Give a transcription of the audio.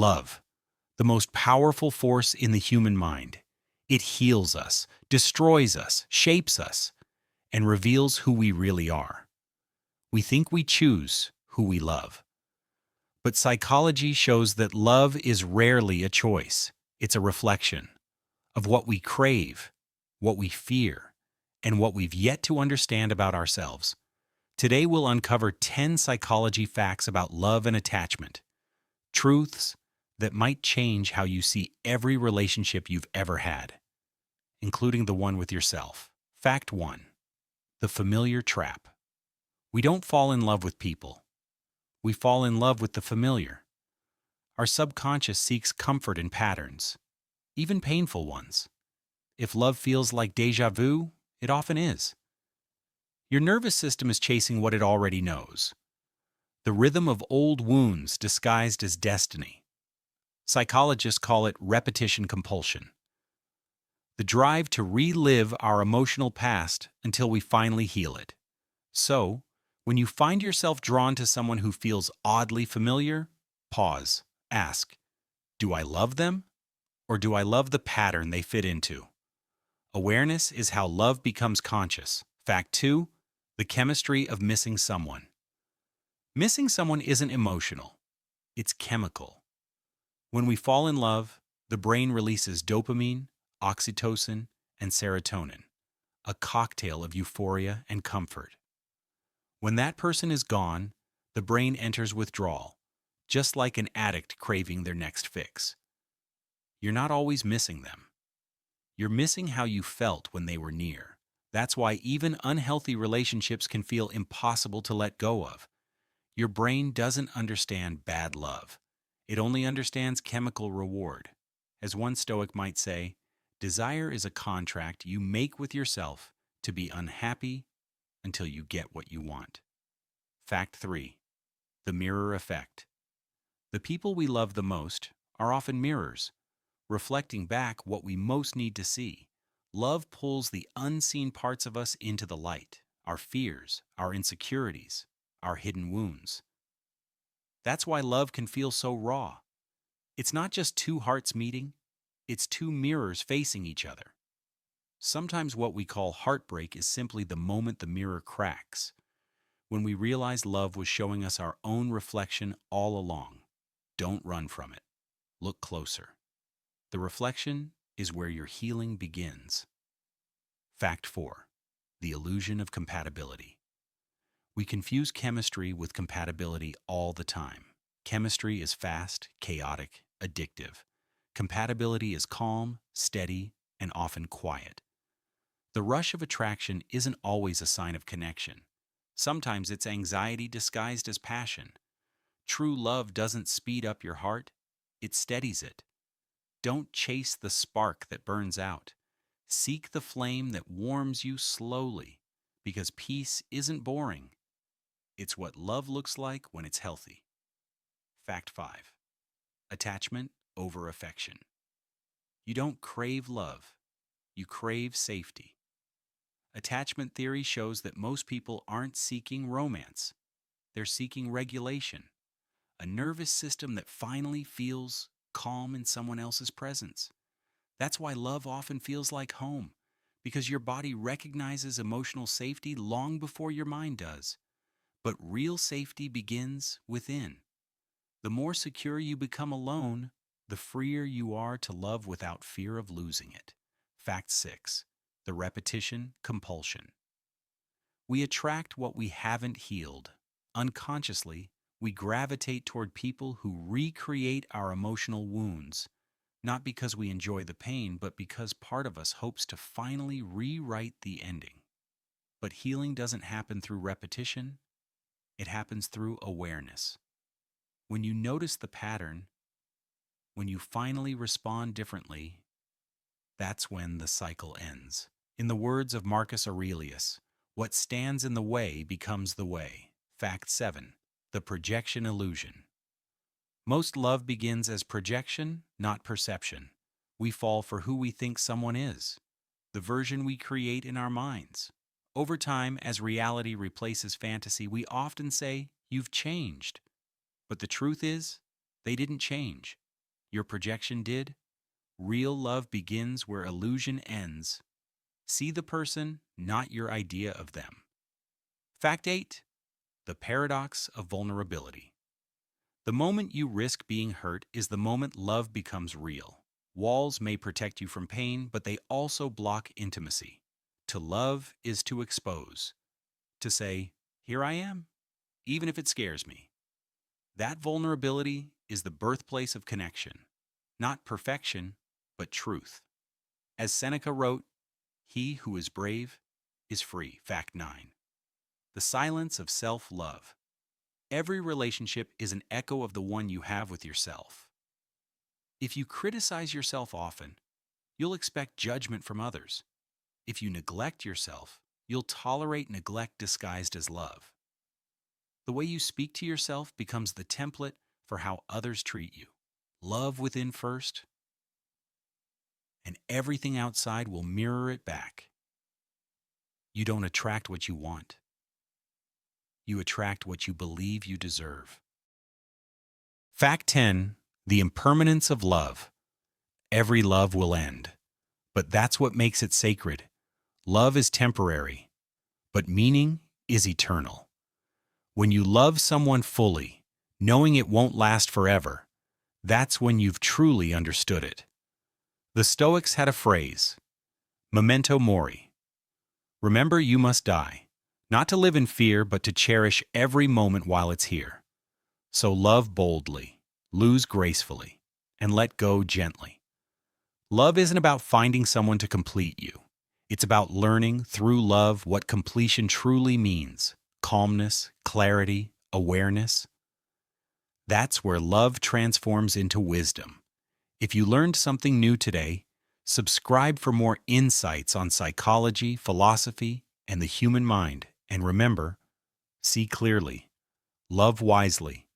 Love, the most powerful force in the human mind. It heals us, destroys us, shapes us, and reveals who we really are. We think we choose who we love. But psychology shows that love is rarely a choice. It's a reflection of what we crave, what we fear, and what we've yet to understand about ourselves. Today we'll uncover 10 psychology facts about love and attachment, truths that might change how you see every relationship you've ever had, including the one with yourself. Fact 1. The familiar trap. We don't fall in love with people. We fall in love with the familiar. Our subconscious seeks comfort in patterns, even painful ones. If love feels like déjà vu, it often is. Your nervous system is chasing what it already knows. The rhythm of old wounds disguised as destiny. Psychologists call it repetition compulsion. The drive to relive our emotional past until we finally heal it. So, when you find yourself drawn to someone who feels oddly familiar, pause. Ask, do I love them? Or do I love the pattern they fit into? Awareness is how love becomes conscious. Fact 2. The chemistry of missing someone. Missing someone isn't emotional. It's chemical. When we fall in love, the brain releases dopamine, oxytocin, and serotonin, a cocktail of euphoria and comfort. When that person is gone, the brain enters withdrawal, just like an addict craving their next fix. You're not always missing them. You're missing how you felt when they were near. That's why even unhealthy relationships can feel impossible to let go of. Your brain doesn't understand bad love. It only understands chemical reward. As one Stoic might say, desire is a contract you make with yourself to be unhappy until you get what you want. Fact 3. The mirror effect. The people we love the most are often mirrors, reflecting back what we most need to see. Love pulls the unseen parts of us into the light, our fears, our insecurities, our hidden wounds. That's why love can feel so raw. It's not just two hearts meeting, it's two mirrors facing each other. Sometimes what we call heartbreak is simply the moment the mirror cracks, when we realize love was showing us our own reflection all along. Don't run from it. Look closer. The reflection is where your healing begins. Fact 4. The illusion of compatibility. We confuse chemistry with compatibility all the time. Chemistry is fast, chaotic, addictive. Compatibility is calm, steady, and often quiet. The rush of attraction isn't always a sign of connection. Sometimes it's anxiety disguised as passion. True love doesn't speed up your heart, it steadies it. Don't chase the spark that burns out. Seek the flame that warms you slowly, because peace isn't boring. It's what love looks like when it's healthy. Fact 5. Attachment over affection. You don't crave love, you crave safety. Attachment theory shows that most people aren't seeking romance. They're seeking regulation, a nervous system that finally feels calm in someone else's presence. That's why love often feels like home, because your body recognizes emotional safety long before your mind does. But real safety begins within. The more secure you become alone, the freer you are to love without fear of losing it. Fact 6. The repetition compulsion. We attract what we haven't healed. Unconsciously, we gravitate toward people who recreate our emotional wounds, not because we enjoy the pain, but because part of us hopes to finally rewrite the ending. But healing doesn't happen through repetition, it happens through awareness. When you notice the pattern, when you finally respond differently, that's when the cycle ends. In the words of Marcus Aurelius, what stands in the way becomes the way. Fact 7. The projection illusion. Most love begins as projection, not perception. We fall for who we think someone is, the version we create in our minds. Over time, as reality replaces fantasy, we often say, "You've changed." But the truth is, they didn't change. your projection did? Real love begins where illusion ends. See the person, not your idea of them. Fact 8. The paradox of vulnerability. The moment you risk being hurt is the moment love becomes real. Walls may protect you from pain, but they also block intimacy. To love is to expose. To say, "Here I am," even if it scares me. That vulnerability is the birthplace of connection. Not perfection, but truth. As Seneca wrote, "He who is brave is free." Fact 9. The silence of self-love. Every relationship is an echo of the one you have with yourself. If you criticize yourself often, you'll expect judgment from others. If you neglect yourself, you'll tolerate neglect disguised as love. The way you speak to yourself becomes the template for how others treat you. Love within first, and everything outside will mirror it back. You don't attract what you want. You attract what you believe you deserve. Fact 10. The impermanence of love. Every love will end, but that's what makes it sacred. Love is temporary, but meaning is eternal. When you love someone fully, knowing it won't last forever, that's when you've truly understood it. The Stoics had a phrase, memento mori. Remember, you must die, not to live in fear, but to cherish every moment while it's here. So love boldly, lose gracefully, and let go gently. Love isn't about finding someone to complete you. It's about learning through love what completion truly means: calmness, clarity, awareness. That's where love transforms into wisdom. If you learned something new today, subscribe for more insights on psychology, philosophy, and the human mind. And remember, see clearly, love wisely,